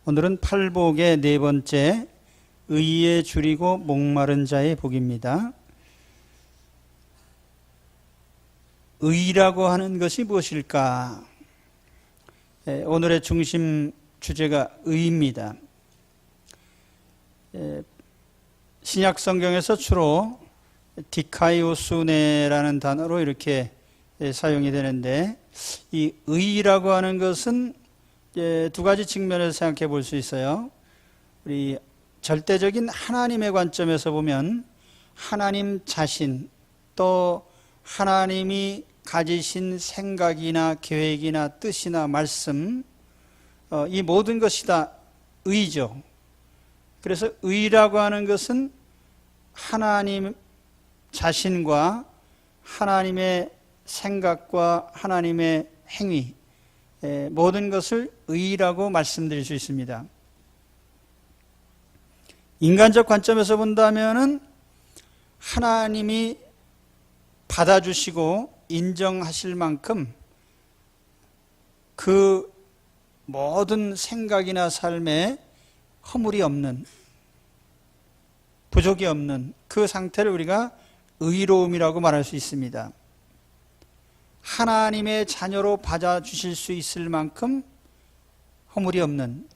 오늘은 팔복의 네 번째, 의에 줄이고 목마른 자의 복입니다. 의라고 하는 것이 무엇일까? 오늘의 중심 주제가 의입니다. 신약 성경에서 주로 디카이오수네라는 단어로 이렇게 사용이 되는데, 이 의라고 하는 것은 두 가지 측면에서 생각해 볼 수 있어요. 우리 절대적인 하나님의 관점에서 보면 하나님 자신, 또 하나님이 가지신 생각이나 계획이나 뜻이나 말씀, 이 모든 것이 다 의죠. 그래서 의라고 하는 것은 하나님 자신과 하나님의 생각과 하나님의 행위, 모든 것을 의라고 말씀드릴 수 있습니다. 인간적 관점에서 본다면은 하나님이 받아주시고 인정하실 만큼 그 모든 생각이나 삶에 허물이 없는, 부족이 없는 그 상태를 우리가 의로움이라고 말할 수 있습니다. 하나님의 자녀로 받아주실 수 있을 만큼 허물이 없는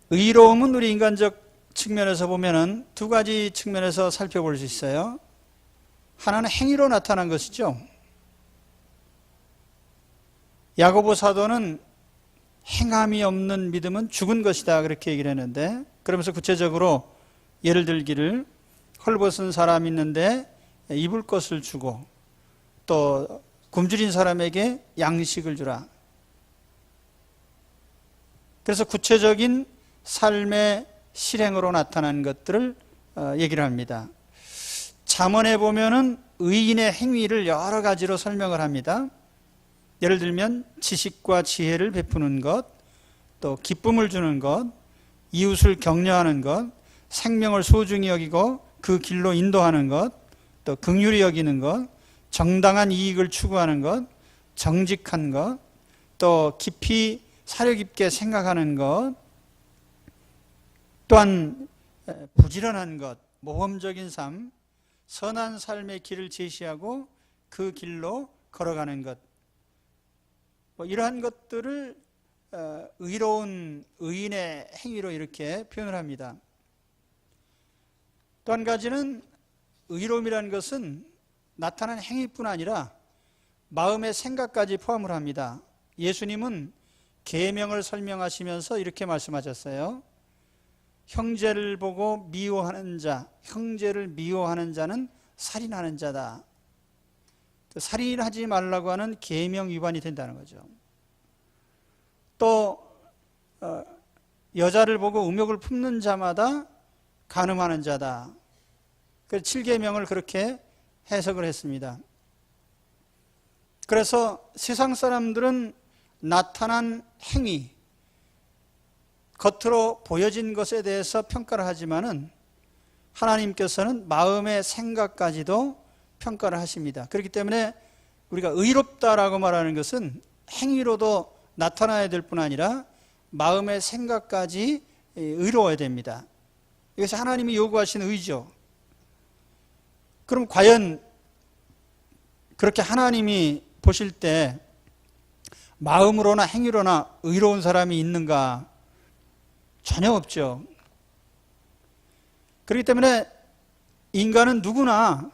의로움은 우리 인간적 측면에서 보면은 두 가지 측면에서 살펴볼 수 있어요. 하나는 행위로 나타난 것이죠. 야고보 사도는 행함이 없는 믿음은 죽은 것이다, 그렇게 얘기를 했는데, 그러면서 구체적으로 예를 들기를, 헐벗은 사람이 있는데 입을 것을 주고, 또 굶주린 사람에게 양식을 주라. 그래서 구체적인 삶의 실행으로 나타난 것들을 얘기를 합니다. 잠언에 보면은 의인의 행위를 여러 가지로 설명을 합니다. 예를 들면 지식과 지혜를 베푸는 것, 또 기쁨을 주는 것, 이웃을 격려하는 것, 생명을 소중히 여기고 그 길로 인도하는 것, 또 긍휼히 여기는 것, 정당한 이익을 추구하는 것, 정직한 것, 또 깊이 사려 깊게 생각하는 것, 또한 부지런한 것, 모험적인 삶, 선한 삶의 길을 제시하고 그 길로 걸어가는 것, 이러한 것들을 의로운 의인의 행위로 이렇게 표현을 합니다. 또 한 가지는 의로움이라는 것은 나타난 행위뿐 아니라 마음의 생각까지 포함을 합니다. 예수님은 계명을 설명하시면서 이렇게 말씀하셨어요. 형제를 보고 미워하는 자, 형제를 미워하는 자는 살인하는 자다. 살인하지 말라고 하는 계명 위반이 된다는 거죠. 또 여자를 보고 음욕을 품는 자마다 간음하는 자다. 그래서 7계명을 그렇게 해석을 했습니다. 그래서 세상 사람들은 나타난 행위, 겉으로 보여진 것에 대해서 평가를 하지만은 하나님께서는 마음의 생각까지도 평가를 하십니다. 그렇기 때문에 우리가 의롭다라고 말하는 것은 행위로도 나타나야 될 뿐 아니라 마음의 생각까지 의로워야 됩니다. 이것이 하나님이 요구하시는 의죠. 그럼 과연 그렇게 하나님이 보실 때 마음으로나 행위로나 의로운 사람이 있는가? 전혀 없죠. 그렇기 때문에 인간은 누구나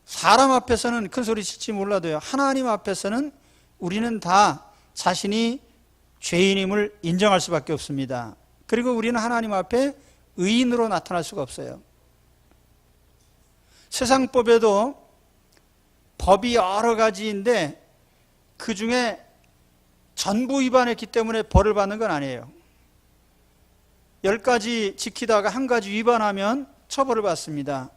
사람 앞에서는 큰 소리 칠지 몰라도요, 하나님 앞에서는 우리는 다 자신이 죄인임을 인정할 수밖에 없습니다. 그리고 우리는 하나님 앞에 의인으로 나타날 수가 없어요. 세상법에도 법이 여러 가지인데 그 중에 전부 위반했기 때문에 벌을 받는 건 아니에요. 10가지 지키다가 한 가지 위반하면 처벌을 받습니다.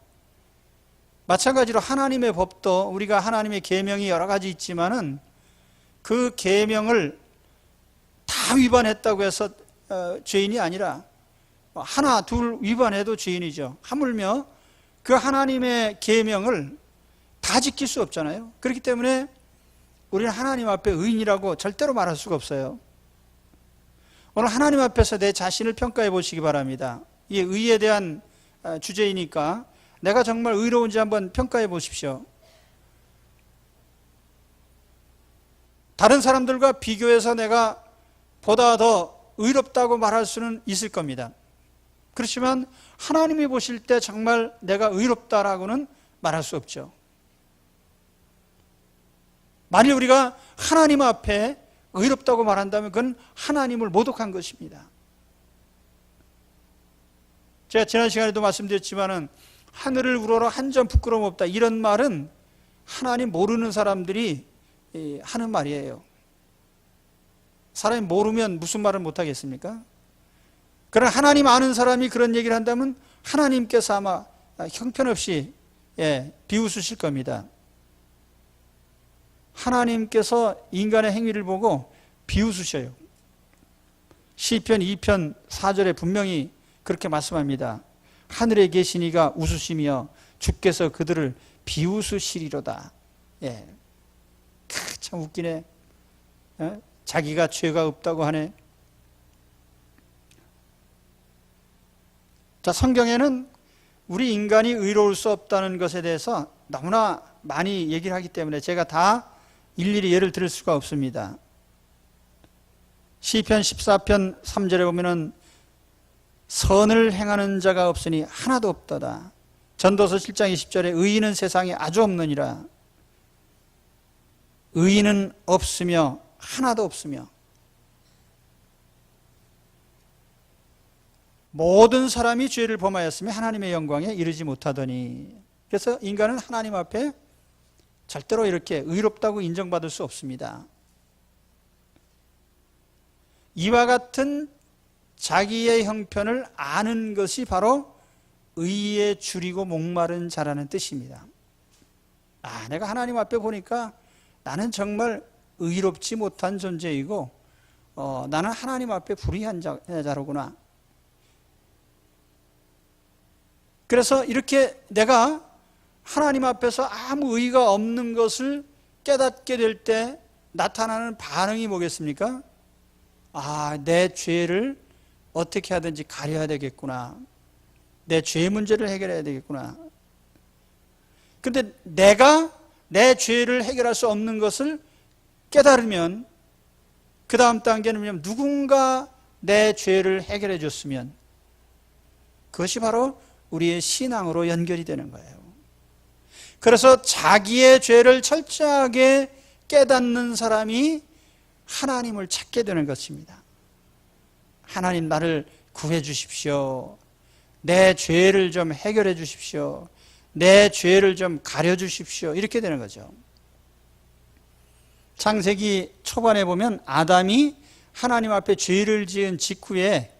마찬가지로 하나님의 법도 우리가 하나님의 계명이 여러 가지 있지만은 그 계명을 다 위반했다고 해서 죄인이 아니라 하나 둘 위반해도 죄인이죠. 하물며 그 하나님의 계명을 다 지킬 수 없잖아요. 그렇기 때문에 우리는 하나님 앞에 의인이라고 절대로 말할 수가 없어요. 오늘 하나님 앞에서 내 자신을 평가해 보시기 바랍니다. 이게 의에 대한 주제이니까 내가 정말 의로운지 한번 평가해 보십시오. 다른 사람들과 비교해서 내가 보다 더 의롭다고 말할 수는 있을 겁니다. 그렇지만 하나님이 보실 때 정말 내가 의롭다라고는 말할 수 없죠. 만일 우리가 하나님 앞에 의롭다고 말한다면 그건 하나님을 모독한 것입니다. 제가 지난 시간에도 말씀드렸지만은 하늘을 우러러 한 점 부끄러움 없다, 이런 말은 하나님 모르는 사람들이 하는 말이에요. 사람이 모르면 무슨 말을 못하겠습니까? 그러나 하나님 아는 사람이 그런 얘기를 한다면 하나님께서 아마 형편없이 비웃으실 겁니다. 하나님께서 인간의 행위를 보고 비웃으셔요. 시편 2편 4절에 분명히 그렇게 말씀합니다. 하늘에 계신 이가 웃으시며 주께서 그들을 비웃으시리로다. 참 웃기네. 자기가 죄가 없다고 하네. 자, 성경에는 우리 인간이 의로울 수 없다는 것에 대해서 너무나 많이 얘기를 하기 때문에 제가 다 일일이 예를 들을 수가 없습니다. 시편 14편 3절에 보면은 선을 행하는 자가 없으니 하나도 없도다. 전도서 7장 20절에 의인은 세상에 아주 없느니라. 의인은 없으며 하나도 없으며 모든 사람이 죄를 범하였으며 하나님의 영광에 이르지 못하더니. 그래서 인간은 하나님 앞에 절대로 이렇게 의롭다고 인정받을 수 없습니다. 이와 같은 자기의 형편을 아는 것이 바로 의에 줄이고 목마른 자라는 뜻입니다. 내가 하나님 앞에 보니까 나는 정말 의롭지 못한 존재이고 나는 하나님 앞에 불의한 자로구나. 그래서 이렇게 내가 하나님 앞에서 아무 의의가 없는 것을 깨닫게 될 때 나타나는 반응이 뭐겠습니까? 내 죄를 어떻게 하든지 가려야 되겠구나. 내 죄 문제를 해결해야 되겠구나. 그런데 내가 내 죄를 해결할 수 없는 것을 깨달으면 그 다음 단계는 뭐냐면 누군가 내 죄를 해결해 줬으면 그것이 바로 우리의 신앙으로 연결이 되는 거예요. 그래서 자기의 죄를 철저하게 깨닫는 사람이 하나님을 찾게 되는 것입니다. 하나님, 나를 구해 주십시오. 내 죄를 좀 해결해 주십시오. 내 죄를 좀 가려 주십시오. 이렇게 되는 거죠. 창세기 초반에 보면 아담이 하나님 앞에 죄를 지은 직후에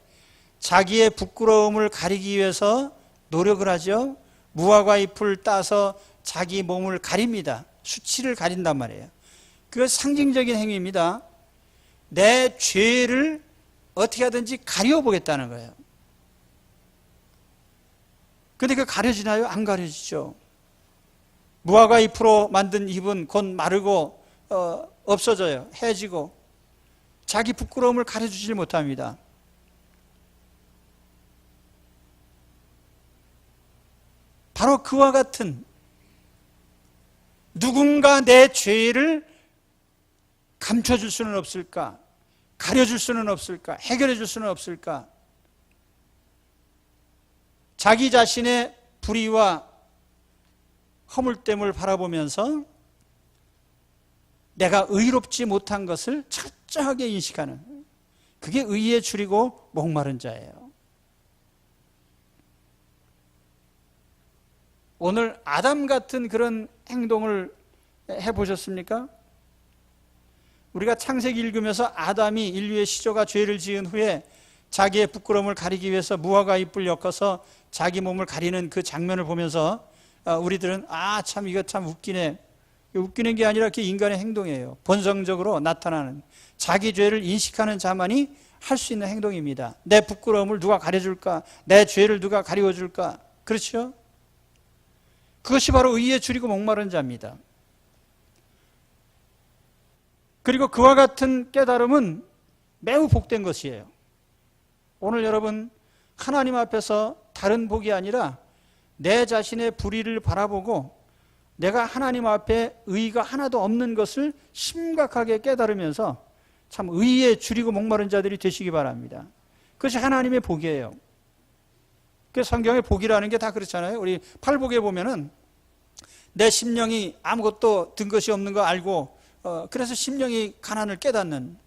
자기의 부끄러움을 가리기 위해서 노력을 하죠. 무화과 잎을 따서 자기 몸을 가립니다. 수치를 가린단 말이에요. 그건 상징적인 행위입니다. 내 죄를 어떻게 하든지 가려보겠다는 거예요. 근데 그게 가려지나요? 안 가려지죠. 무화과 잎으로 만든 잎은 곧 마르고 없어져요. 해지고 자기 부끄러움을 가려주질 못합니다. 바로 그와 같은 누군가 내 죄를 감춰줄 수는 없을까? 가려줄 수는 없을까? 해결해줄 수는 없을까? 자기 자신의 불의와 허물됨을 바라보면서 내가 의롭지 못한 것을 철저하게 인식하는, 그게 의에 줄이고 목마른 자예요. 오늘 아담 같은 그런 행동을 해보셨습니까? 우리가 창세기 읽으면서 아담이 인류의 시조가 죄를 지은 후에 자기의 부끄러움을 가리기 위해서 무화과 잎을 엮어서 자기 몸을 가리는 그 장면을 보면서 우리들은 참 이거 참 웃기네. 웃기는 게 아니라 그게 인간의 행동이에요. 본성적으로 나타나는, 자기 죄를 인식하는 자만이 할 수 있는 행동입니다. 내 부끄러움을 누가 가려줄까? 내 죄를 누가 가리워줄까? 그렇죠? 그것이 바로 의에 줄이고 목마른 자입니다. 그리고 그와 같은 깨달음은 매우 복된 것이에요. 오늘 여러분 하나님 앞에서 다른 복이 아니라 내 자신의 불의를 바라보고 내가 하나님 앞에 의의가 하나도 없는 것을 심각하게 깨달으면서 참 의의에 줄이고 목마른 자들이 되시기 바랍니다. 그것이 하나님의 복이에요. 그 성경의 복이라는 게 다 그렇잖아요. 우리 팔복에 보면은 내 심령이 아무것도 든 것이 없는 거 알고 그래서 심령이 가난을 깨닫는,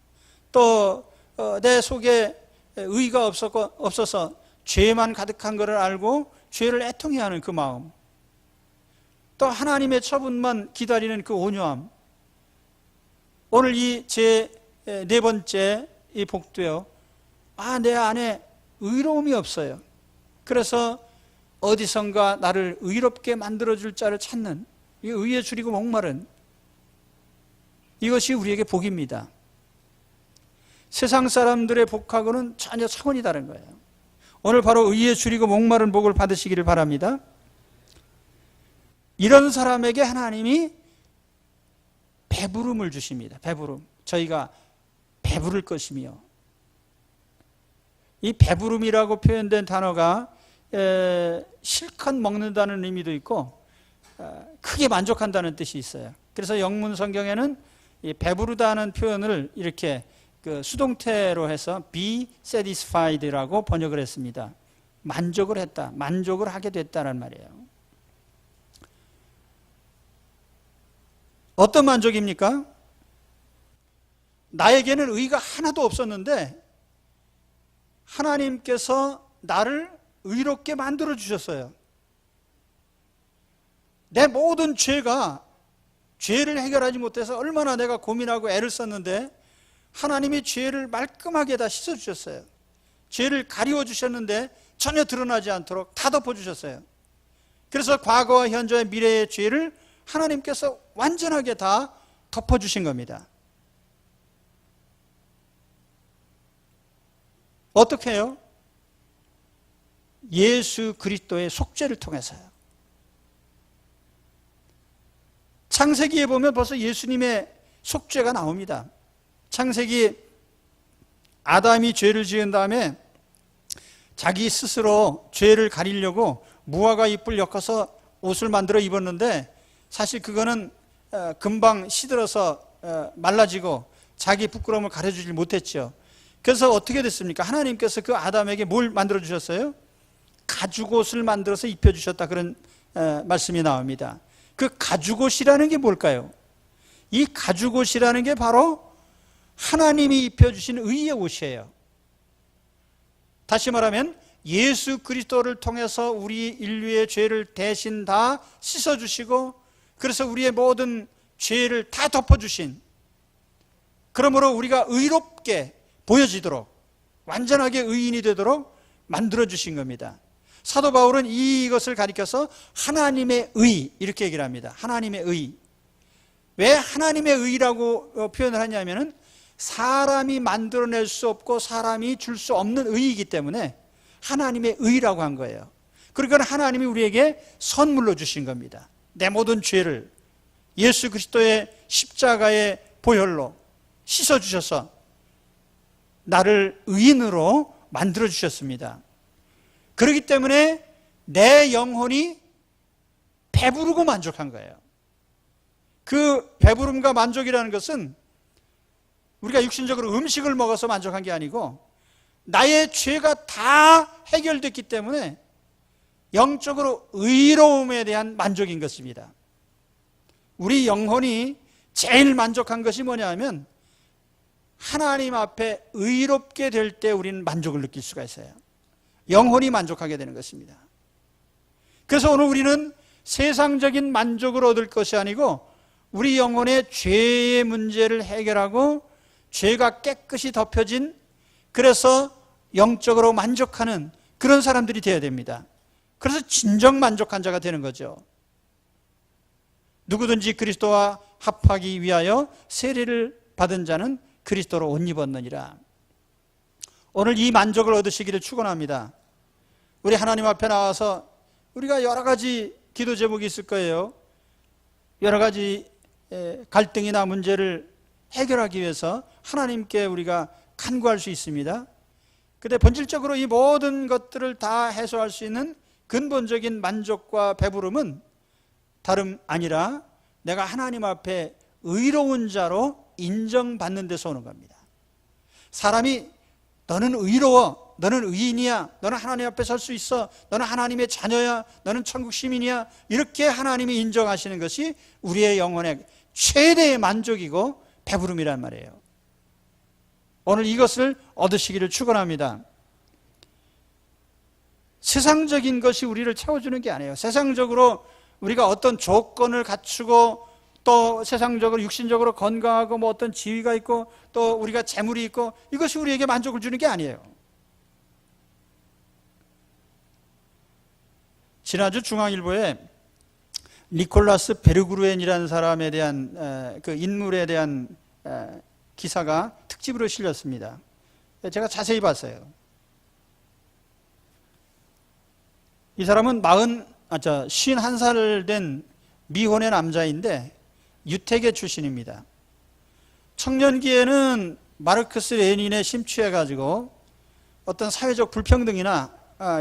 또 내 속에 의의가 없어서 죄만 가득한 것을 알고 죄를 애통해하는 그 마음, 또 하나님의 처분만 기다리는 그 온유함. 오늘 이 제 네 번째 이 복도요, 내 안에 의로움이 없어요. 그래서 어디선가 나를 의롭게 만들어줄 자를 찾는, 이 의에 줄이고 목마른, 이것이 우리에게 복입니다. 세상 사람들의 복하고는 전혀 차원이 다른 거예요. 오늘 바로 의에 줄이고 목마른 복을 받으시기를 바랍니다. 이런 사람에게 하나님이 배부름을 주십니다. 배부름. 저희가 배부를 것이며, 이 배부름이라고 표현된 단어가 실컷 먹는다는 의미도 있고 크게 만족한다는 뜻이 있어요. 그래서 영문 성경에는 이 배부르다는 표현을 이렇게 그 수동태로 해서 be satisfied라고 번역을 했습니다. 만족을 했다, 만족을 하게 됐다는 말이에요. 어떤 만족입니까? 나에게는 의의가 하나도 없었는데 하나님께서 나를 의롭게 만들어 주셨어요. 내 모든 죄를 해결하지 못해서 얼마나 내가 고민하고 애를 썼는데 하나님이 죄를 말끔하게 다 씻어주셨어요. 죄를 가리워 주셨는데 전혀 드러나지 않도록 다 덮어주셨어요. 그래서 과거와 현재와 미래의 죄를 하나님께서 완전하게 다 덮어주신 겁니다. 어떻게 해요? 예수 그리스도의 속죄를 통해서요. 창세기에 보면 벌써 예수님의 속죄가 나옵니다. 창세기 아담이 죄를 지은 다음에 자기 스스로 죄를 가리려고 무화과 잎을 엮어서 옷을 만들어 입었는데 사실 그거는 금방 시들어서 말라지고 자기 부끄러움을 가려주지 못했죠. 그래서 어떻게 됐습니까? 하나님께서 그 아담에게 뭘 만들어 주셨어요? 가죽옷을 만들어서 입혀주셨다, 그런 말씀이 나옵니다. 그 가죽옷이라는 게 뭘까요? 이 가죽옷이라는 게 바로 하나님이 입혀주신 의의 옷이에요. 다시 말하면 예수 그리스도를 통해서 우리 인류의 죄를 대신 다 씻어주시고 그래서 우리의 모든 죄를 다 덮어주신, 그러므로 우리가 의롭게 보여지도록 완전하게 의인이 되도록 만들어주신 겁니다. 사도 바울은 이것을 가리켜서 하나님의 의, 이렇게 얘기를 합니다. 하나님의 의. 왜 하나님의 의라고 표현을 하냐면은 사람이 만들어낼 수 없고 사람이 줄 수 없는 의이기 때문에 하나님의 의라고 한 거예요. 그러니까 하나님이 우리에게 선물로 주신 겁니다. 내 모든 죄를 예수 그리스도의 십자가의 보혈로 씻어주셔서 나를 의인으로 만들어주셨습니다. 그렇기 때문에 내 영혼이 배부르고 만족한 거예요. 그 배부름과 만족이라는 것은 우리가 육신적으로 음식을 먹어서 만족한 게 아니고 나의 죄가 다 해결됐기 때문에 영적으로 의로움에 대한 만족인 것입니다. 우리 영혼이 제일 만족한 것이 뭐냐 하면 하나님 앞에 의롭게 될 때 우리는 만족을 느낄 수가 있어요. 영혼이 만족하게 되는 것입니다. 그래서 오늘 우리는 세상적인 만족을 얻을 것이 아니고 우리 영혼의 죄의 문제를 해결하고 죄가 깨끗이 덮여진, 그래서 영적으로 만족하는 그런 사람들이 되어야 됩니다. 그래서 진정 만족한 자가 되는 거죠. 누구든지 그리스도와 합하기 위하여 세례를 받은 자는 그리스도로 옷 입었느니라. 오늘 이 만족을 얻으시기를 축원합니다. 우리 하나님 앞에 나와서 우리가 여러 가지 기도 제목이 있을 거예요. 여러 가지 갈등이나 문제를 해결하기 위해서 하나님께 우리가 간구할 수 있습니다. 근데 본질적으로 이 모든 것들을 다 해소할 수 있는 근본적인 만족과 배부름은 다름 아니라 내가 하나님 앞에 의로운 자로 인정받는 데서 오는 겁니다. 사람이 너는 의로워, 너는 의인이야, 너는 하나님 앞에 설 수 있어, 너는 하나님의 자녀야, 너는 천국 시민이야, 이렇게 하나님이 인정하시는 것이 우리의 영혼의 최대의 만족이고 배부름이란 말이에요. 오늘 이것을 얻으시기를 축원합니다. 세상적인 것이 우리를 채워주는 게 아니에요. 세상적으로 우리가 어떤 조건을 갖추고 또 세상적으로 육신적으로 건강하고 뭐 어떤 지위가 있고 또 우리가 재물이 있고 이것이 우리에게 만족을 주는 게 아니에요. 지난주 중앙일보에 니콜라스 베르그루엔이라는 사람에 대한 그 인물에 대한 기사가 특집으로 실렸습니다. 제가 자세히 봤어요. 이 사람은 51살 된 미혼의 남자인데 유태계 출신입니다. 청년기에는 마르크스 레닌에 심취해가지고 어떤 사회적 불평등이나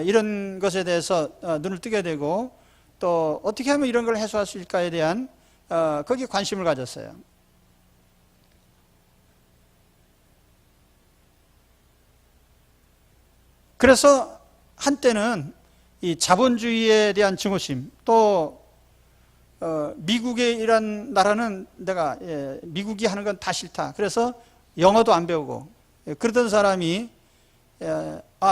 이런 것에 대해서 눈을 뜨게 되고 또 어떻게 하면 이런 걸 해소할 수 있을까에 대한 거기에 관심을 가졌어요. 그래서 한때는 이 자본주의에 대한 증오심, 또 미국이란 나라는 내가 미국이 하는 건 다 싫다. 그래서 영어도 안 배우고 그러던 사람이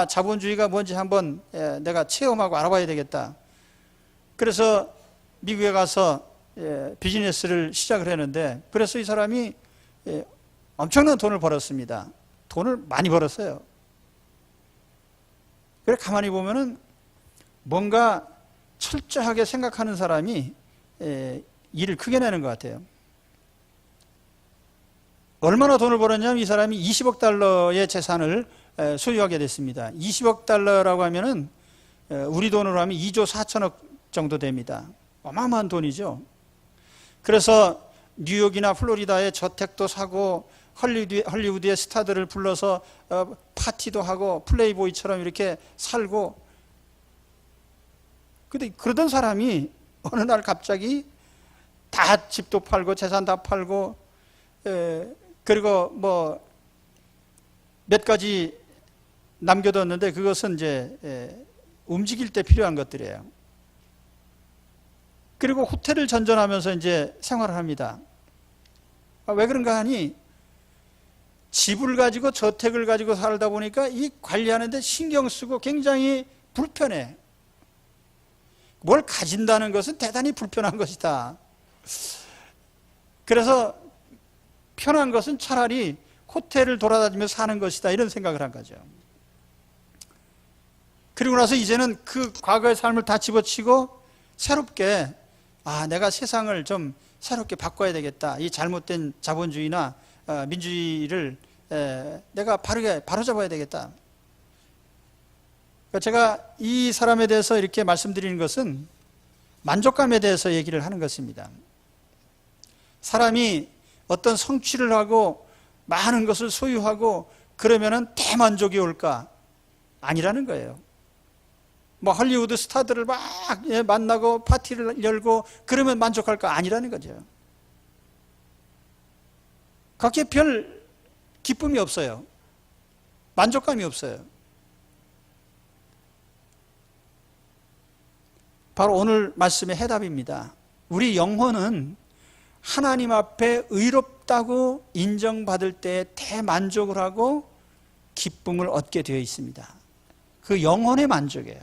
자본주의가 뭔지 한번 내가 체험하고 알아봐야 되겠다. 그래서 미국에 가서 비즈니스를 시작을 했는데 그래서 이 사람이 엄청난 돈을 벌었습니다. 돈을 많이 벌었어요. 그래 가만히 보면은 뭔가 철저하게 생각하는 사람이 일을 크게 내는 것 같아요. 얼마나 돈을 벌었냐면 이 사람이 20억 달러의 재산을 소유하게 됐습니다. 20억 달러라고 하면은 우리 돈으로 하면 2조 4천억 정도 됩니다. 어마어마한 돈이죠. 그래서 뉴욕이나 플로리다에 저택도 사고 헐리우드의 스타들을 불러서 파티도 하고 플레이보이처럼 이렇게 살고, 근데 그러던 사람이 어느 날 갑자기 다 집도 팔고 재산 다 팔고 그리고 뭐 몇 가지 남겨뒀는데 그것은 이제 움직일 때 필요한 것들이에요. 그리고 호텔을 전전하면서 이제 생활을 합니다. 왜 그런가 하니 집을 가지고 저택을 가지고 살다 보니까 이 관리하는데 신경 쓰고 굉장히 불편해. 뭘 가진다는 것은 대단히 불편한 것이다. 그래서 편한 것은 차라리 호텔을 돌아다니며 사는 것이다, 이런 생각을 한 거죠. 그리고 나서 이제는 그 과거의 삶을 다 집어치고 새롭게 내가 세상을 좀 새롭게 바꿔야 되겠다. 이 잘못된 자본주의나 민주주의를 내가 바로잡아야 되겠다. 제가 이 사람에 대해서 이렇게 말씀드리는 것은 만족감에 대해서 얘기를 하는 것입니다. 사람이 어떤 성취를 하고 많은 것을 소유하고 그러면은 대만족이 올까? 아니라는 거예요. 뭐 헐리우드 스타들을 막 만나고 파티를 열고 그러면 만족할까? 아니라는 거죠. 거기에 별 기쁨이 없어요. 만족감이 없어요. 바로 오늘 말씀의 해답입니다. 우리 영혼은 하나님 앞에 의롭다고 인정받을 때 대만족을 하고 기쁨을 얻게 되어 있습니다. 그 영혼의 만족이에요.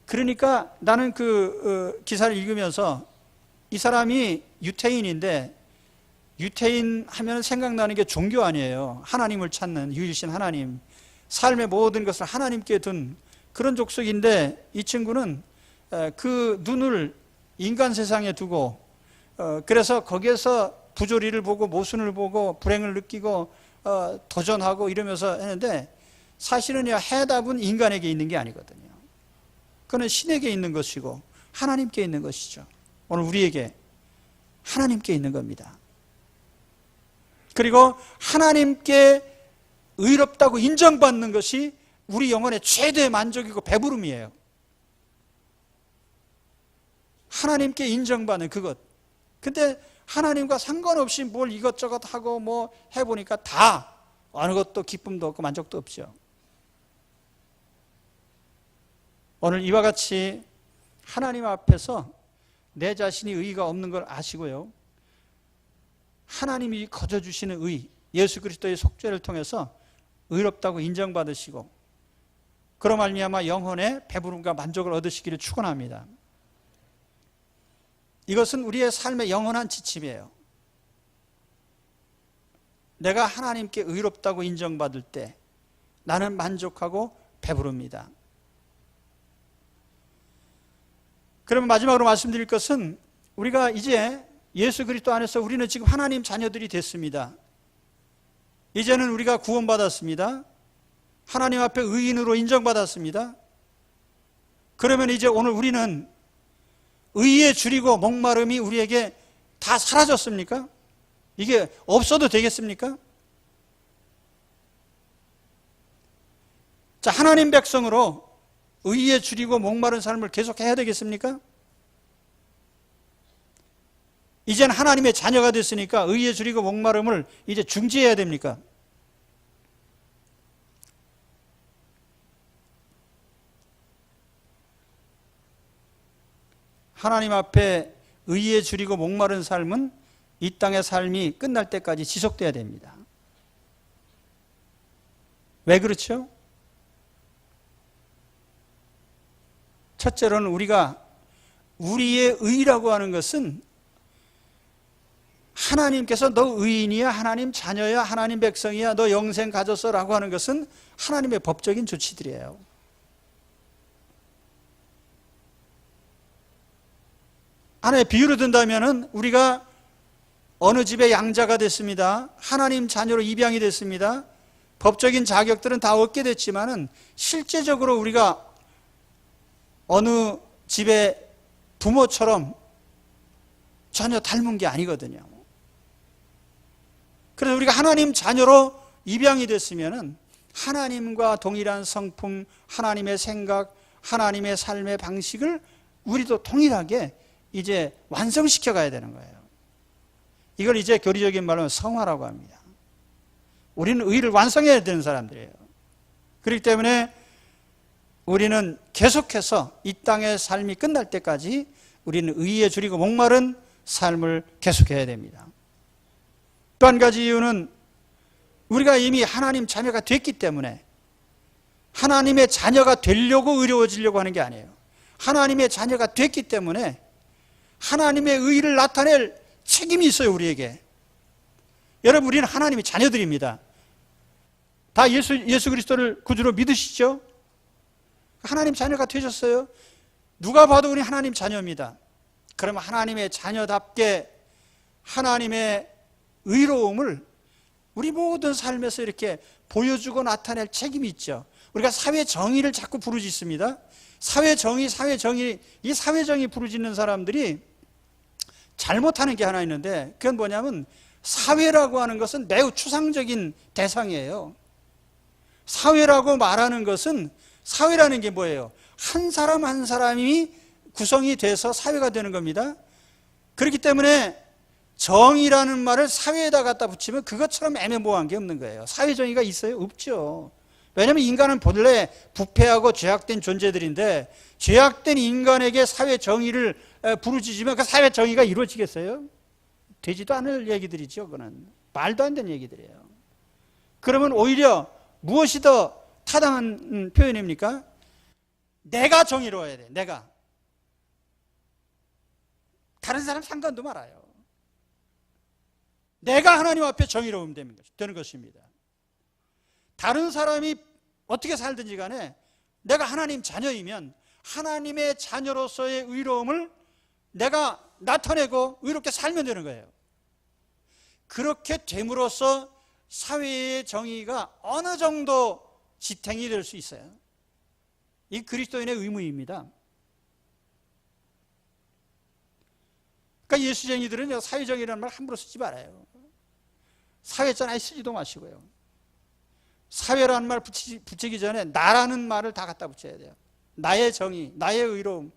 그러니까 나는 그 기사를 읽으면서 이 사람이 유태인인데 유태인 하면 생각나는 게 종교 아니에요. 하나님을 찾는 유일신 하나님, 삶의 모든 것을 하나님께 둔 그런 족속인데 이 친구는 그 눈을 인간 세상에 두고 그래서 거기에서 부조리를 보고 모순을 보고 불행을 느끼고 도전하고 이러면서 했는데 사실은 해답은 인간에게 있는 게 아니거든요. 그건 신에게 있는 것이고 하나님께 있는 것이죠. 오늘 우리에게 하나님께 있는 겁니다. 그리고 하나님께 의롭다고 인정받는 것이 우리 영혼의 최대의 만족이고 배부름이에요. 하나님께 인정받는 그것. 근데 하나님과 상관없이 뭘 이것저것 하고 뭐 해보니까 다 어느 것도 기쁨도 없고 만족도 없죠. 오늘 이와 같이 하나님 앞에서 내 자신이 의의가 없는 걸 아시고요, 하나님이 거저주시는 의, 예수 그리스도의 속죄를 통해서 의롭다고 인정받으시고 그로 말미암아 영혼의 배부름과 만족을 얻으시기를 축원합니다. 이것은 우리의 삶의 영원한 지침이에요. 내가 하나님께 의롭다고 인정받을 때 나는 만족하고 배부릅니다. 그러면 마지막으로 말씀드릴 것은, 우리가 이제 예수 그리스도 안에서 우리는 지금 하나님 자녀들이 됐습니다. 이제는 우리가 구원받았습니다. 하나님 앞에 의인으로 인정받았습니다. 그러면 이제 오늘 우리는 의에 줄이고 목마름이 우리에게 다 사라졌습니까? 이게 없어도 되겠습니까? 자, 하나님 백성으로 의에 줄이고 목마른 삶을 계속해야 되겠습니까? 이제는 하나님의 자녀가 됐으니까 의에 줄이고 목마름을 이제 중지해야 됩니까? 하나님 앞에 의에 줄이고 목마른 삶은 이 땅의 삶이 끝날 때까지 지속돼야 됩니다. 왜 그렇죠? 첫째로는 우리가 우리의 의라고 하는 것은 하나님께서 너 의인이야, 하나님 자녀야, 하나님 백성이야, 너 영생 가졌어 라고 하는 것은 하나님의 법적인 조치들이에요. 하나의 비유로 든다면 우리가 어느 집의 양자가 됐습니다. 하나님 자녀로 입양이 됐습니다. 법적인 자격들은 다 얻게 됐지만은 실제적으로 우리가 어느 집의 부모처럼 전혀 닮은 게 아니거든요. 그래서 우리가 하나님 자녀로 입양이 됐으면은 하나님과 동일한 성품, 하나님의 생각, 하나님의 삶의 방식을 우리도 동일하게 이제 완성시켜 가야 되는 거예요. 이걸 이제 교리적인 말로 성화라고 합니다. 우리는 의를 완성해야 되는 사람들이에요. 그렇기 때문에 우리는 계속해서 이 땅의 삶이 끝날 때까지 우리는 의에 줄이고 목마른 삶을 계속해야 됩니다. 또 한 가지 이유는 우리가 이미 하나님 자녀가 됐기 때문에, 하나님의 자녀가 되려고 의로워지려고 하는 게 아니에요. 하나님의 자녀가 됐기 때문에 하나님의 의를 나타낼 책임이 있어요, 우리에게. 여러분, 우리는 하나님의 자녀들입니다. 다 예수 그리스도를 구주로 믿으시죠? 하나님 자녀가 되셨어요. 누가 봐도 우리 하나님 자녀입니다. 그러면 하나님의 자녀답게 하나님의 의로움을 우리 모든 삶에서 이렇게 보여주고 나타낼 책임이 있죠. 우리가 사회 정의를 자꾸 부르짖습니다. 사회 정의, 이 사회 정의 부르짖는 사람들이 잘못하는 게 하나 있는데, 그건 뭐냐면 사회라고 하는 것은 매우 추상적인 대상이에요. 사회라고 말하는 것은, 사회라는 게 뭐예요? 한 사람 한 사람이 구성이 돼서 사회가 되는 겁니다. 그렇기 때문에 정의라는 말을 사회에다 갖다 붙이면 그것처럼 애매모호한 게 없는 거예요. 사회 정의가 있어요? 없죠. 왜냐하면 인간은 본래 부패하고 죄악된 존재들인데, 죄악된 인간에게 사회 정의를 부르짖으면 그 사회 정의가 이루어지겠어요? 되지도 않을 얘기들이죠. 그거는 말도 안 되는 얘기들이에요. 그러면 오히려 무엇이 더 타당한 표현입니까? 내가 정의로워야 돼. 내가. 다른 사람 상관도 말아요. 내가 하나님 앞에 정의로우면 되는 것입니다. 다른 사람이 어떻게 살든지 간에 내가 하나님 자녀이면 하나님의 자녀로서의 의로움을 내가 나타내고 의롭게 살면 되는 거예요. 그렇게 됨으로써 사회의 정의가 어느 정도 지탱이 될 수 있어요. 이 그리스도인의 의무입니다. 그러니까 예수쟁이들은 사회정의라는 말 함부로 쓰지 말아요. 사회자나에 쓰지도 마시고요. 사회라는 말 붙이기 전에 나라는 말을 다 갖다 붙여야 돼요. 나의 정의, 나의 의로움.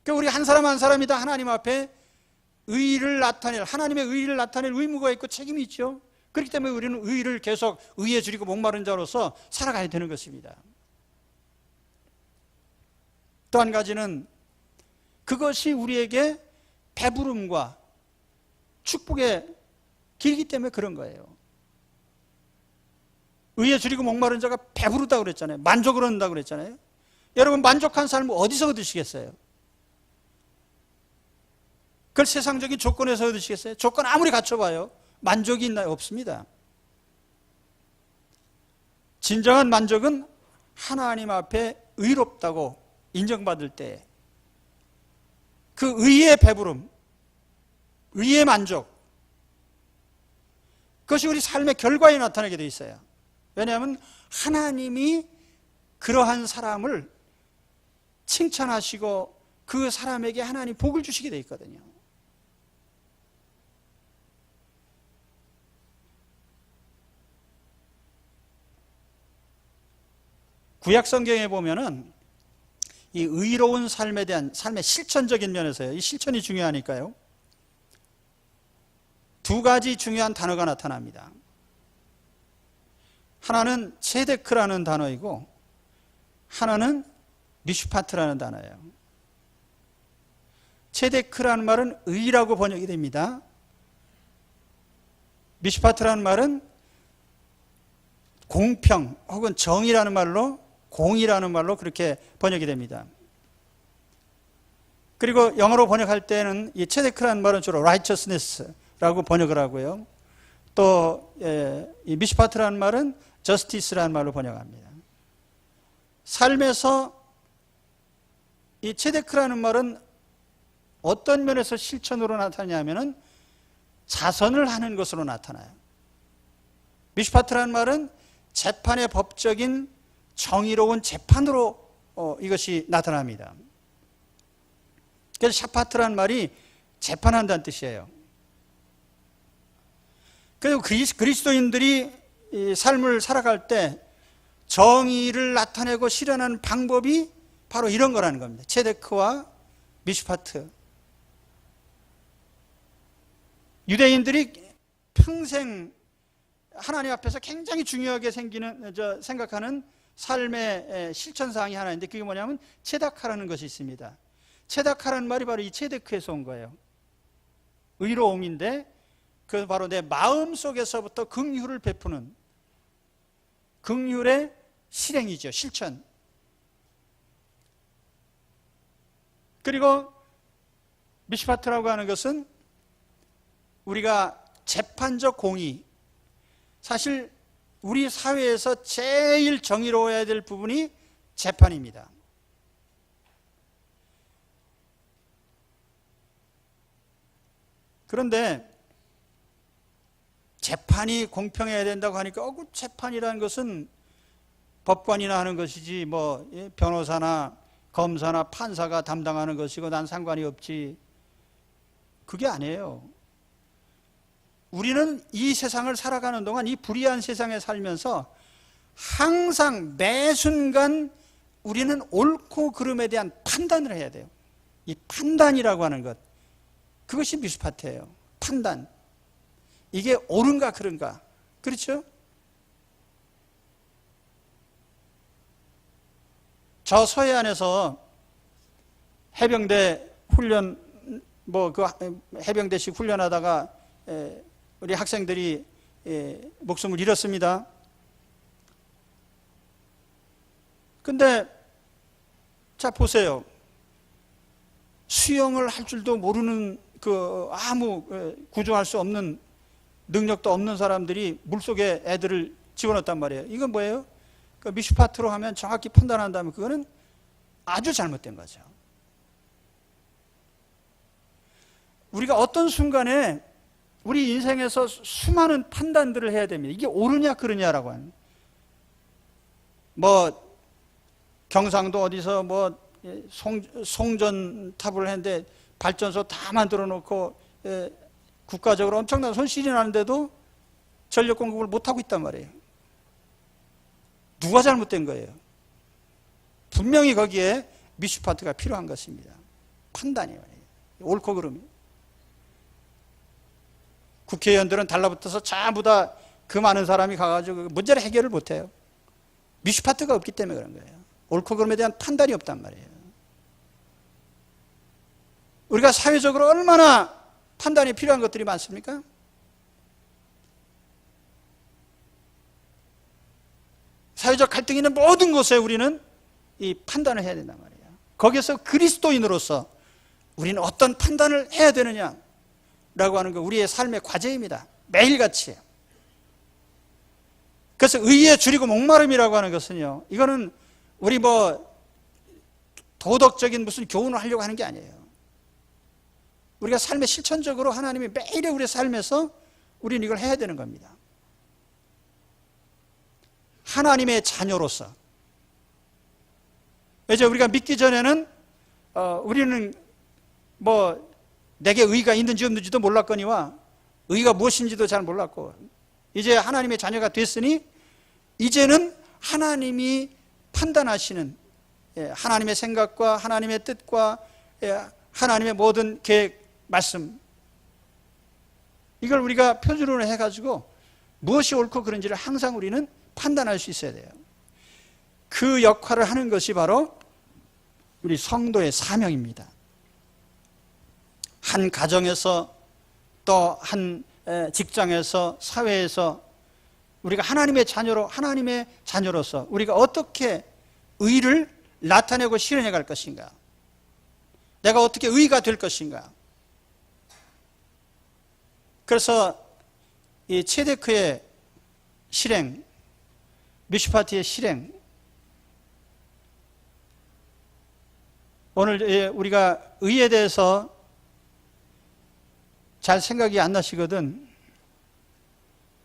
그러니까 우리 한 사람 한 사람이 다 하나님 앞에 의를 나타낼, 하나님의 의를 나타낼 의무가 있고 책임이 있죠. 그렇기 때문에 우리는 의를 계속 의에 줄이고 목마른 자로서 살아가야 되는 것입니다. 또 한 가지는 그것이 우리에게 배부름과 축복의 길이기 때문에 그런 거예요. 의에 줄이고 목마른 자가 배부르다고 그랬잖아요. 만족을 얻는다고 그랬잖아요. 여러분, 만족한 삶을 어디서 얻으시겠어요? 그걸 세상적인 조건에서 얻으시겠어요? 조건 아무리 갖춰봐요. 만족이 있나요? 없습니다. 진정한 만족은 하나님 앞에 의롭다고 인정받을 때 그 의의 배부름, 의의 만족, 그것이 우리 삶의 결과에 나타나게 되어 있어요. 왜냐하면 하나님이 그러한 사람을 칭찬하시고 그 사람에게 하나님 복을 주시게 되어 있거든요. 구약 성경에 보면은 이 의로운 삶에 대한 삶의 실천적인 면에서요. 이 실천이 중요하니까요. 두 가지 중요한 단어가 나타납니다. 하나는 체데크라는 단어이고 하나는 미슈파트라는 단어예요. 체데크라는 말은 의라고 번역이 됩니다. 미슈파트라는 말은 공평 혹은 정의라는 말로, 공의라는 말로 그렇게 번역이 됩니다. 그리고 영어로 번역할 때는 이 체데크라는 말은 주로 righteousness라고 번역을 하고요. 또 이 미슈파트라는 말은 justice라는 말로 번역합니다. 삶에서 이 체데크라는 말은 어떤 면에서 실천으로 나타나냐면은 자선을 하는 것으로 나타나요. 미슈파트라는 말은 재판의 법적인 정의로운 재판으로 이것이 나타납니다. 그래서 샤파트라는 말이 재판한다는 뜻이에요. 그리고 그리스도인들이 이 삶을 살아갈 때 정의를 나타내고 실현하는 방법이 바로 이런 거라는 겁니다. 체데크와 미슈파트. 유대인들이 평생 하나님 앞에서 굉장히 중요하게 생각하는 삶의 실천사항이 하나 있는데 그게 뭐냐면 체다카라는 것이 있습니다. 체다카라는 말이 바로 이 체데크에서 온 거예요. 의로움인데 그 바로 내 마음 속에서부터 긍휼을 베푸는 긍휼의 실행이죠. 실천. 그리고 미슈파트라고 하는 것은 우리가 재판적 공의, 사실 우리 사회에서 제일 정의로워야 될 부분이 재판입니다. 그런데 재판이 공평해야 된다고 하니까 재판이라는 것은 법관이나 하는 것이지 뭐 변호사나 검사나 판사가 담당하는 것이고 난 상관이 없지. 그게 아니에요. 우리는 이 세상을 살아가는 동안 이 불의한 세상에 살면서 항상 매 순간 우리는 옳고 그름에 대한 판단을 해야 돼요. 이 판단이라고 하는 것, 그것이 미슈파트예요. 판단. 이게 옳은가 그른가. 그렇죠? 저 서해안에서 해병대 훈련, 해병대식 훈련하다가 우리 학생들이 목숨을 잃었습니다. 근데 자 보세요. 수영을 할 줄도 모르는 아무 구조할 수 없는 능력도 없는 사람들이 물속에 애들을 집어넣었단 말이에요. 이건 뭐예요? 미슈파트로 하면 정확히 판단한다면 그거는 아주 잘못된 거죠. 우리가 어떤 순간에 우리 인생에서 수많은 판단들을 해야 됩니다. 이게 옳으냐 그르냐라고 하는. 경상도 어디서 송전탑을 했는데 발전소 다 만들어 놓고 국가적으로 엄청난 손실이 나는데도 전력 공급을 못하고 있단 말이에요. 누가 잘못된 거예요? 분명히 거기에 미슈파트가 필요한 것입니다. 판단이 말이에요. 옳고 그름이. 국회의원들은 달라붙어서 전부 다 그 많은 사람이 가가지고 문제를 해결을 못해요. 미슈파트가 없기 때문에 그런 거예요. 옳고 그름에 대한 판단이 없단 말이에요. 우리가 사회적으로 얼마나 판단이 필요한 것들이 많습니까? 사회적 갈등이 있는 모든 곳에 우리는 이 판단을 해야 된단 말이에요. 거기서 그리스도인으로서 우리는 어떤 판단을 해야 되느냐라고 하는 거 우리의 삶의 과제입니다. 매일같이. 그래서 의에 줄이고 목마름이라고 하는 것은요, 이거는 우리 도덕적인 무슨 교훈을 하려고 하는 게 아니에요. 우리가 삶에 실천적으로 하나님이 매일의 우리의 삶에서 우리는 이걸 해야 되는 겁니다. 하나님의 자녀로서. 이제 우리가 믿기 전에는 우리는 내게 의가 있는지 없는지도 몰랐거니와 의가 무엇인지도 잘 몰랐고, 이제 하나님의 자녀가 됐으니 이제는 하나님이 판단하시는 하나님의 생각과 하나님의 뜻과 하나님의 모든 계획, 말씀, 이걸 우리가 표준으로 해가지고 무엇이 옳고 그른지를 항상 우리는 판단할 수 있어야 돼요. 그 역할을 하는 것이 바로 우리 성도의 사명입니다. 한 가정에서 또 한 직장에서, 사회에서 우리가 하나님의 자녀로서 우리가 어떻게 의를 나타내고 실현해 갈 것인가, 내가 어떻게 의가 될 것인가. 그래서 이 체데크의 실행, 미슈파트의 실행, 오늘 우리가 의에 대해서 잘 생각이 안 나시거든.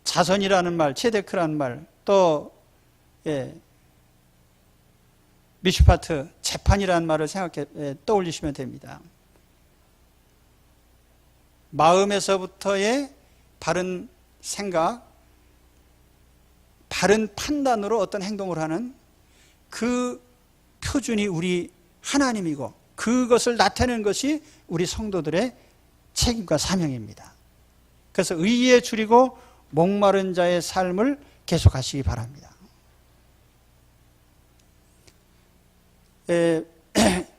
자선이라는 말, 체데크라는 말, 또 미슈파트, 재판이라는 말을 떠올리시면 됩니다. 마음에서부터의 바른 생각, 바른 판단으로 어떤 행동을 하는 그 표준이 우리 하나님이고, 그것을 나타내는 것이 우리 성도들의 책임과 사명입니다. 그래서 의에 줄이고 목마른 자의 삶을 계속하시기 바랍니다.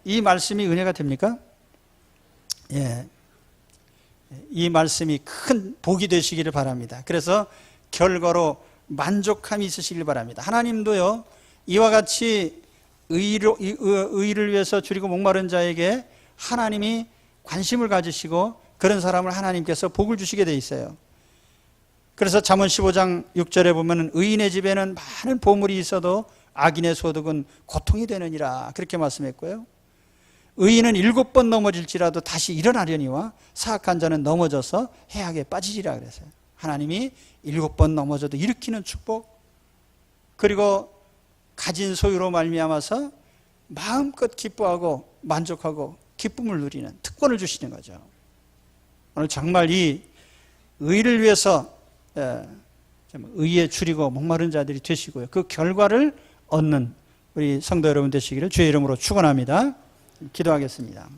이 말씀이 은혜가 됩니까? 예. 이 말씀이 큰 복이 되시기를 바랍니다. 그래서 결과로 만족함이 있으시길 바랍니다. 하나님도요, 이와 같이 의를 위해서 줄이고 목마른 자에게 하나님이 관심을 가지시고 그런 사람을 하나님께서 복을 주시게 돼 있어요. 그래서 잠언 15장 6절에 보면 의인의 집에는 많은 보물이 있어도 악인의 소득은 고통이 되느니라, 그렇게 말씀했고요. 의인은 7번 넘어질지라도 다시 일어나려니와 사악한 자는 넘어져서 해악에 빠지리라 그랬어요. 하나님이 7번 넘어져도 일으키는 축복, 그리고 가진 소유로 말미암아서 마음껏 기뻐하고 만족하고 기쁨을 누리는 특권을 주시는 거죠. 오늘 정말 이 의를 위해서 의에 줄이고 목마른 자들이 되시고요, 그 결과를 얻는 우리 성도 여러분 되시기를 주의 이름으로 축원합니다. 기도하겠습니다.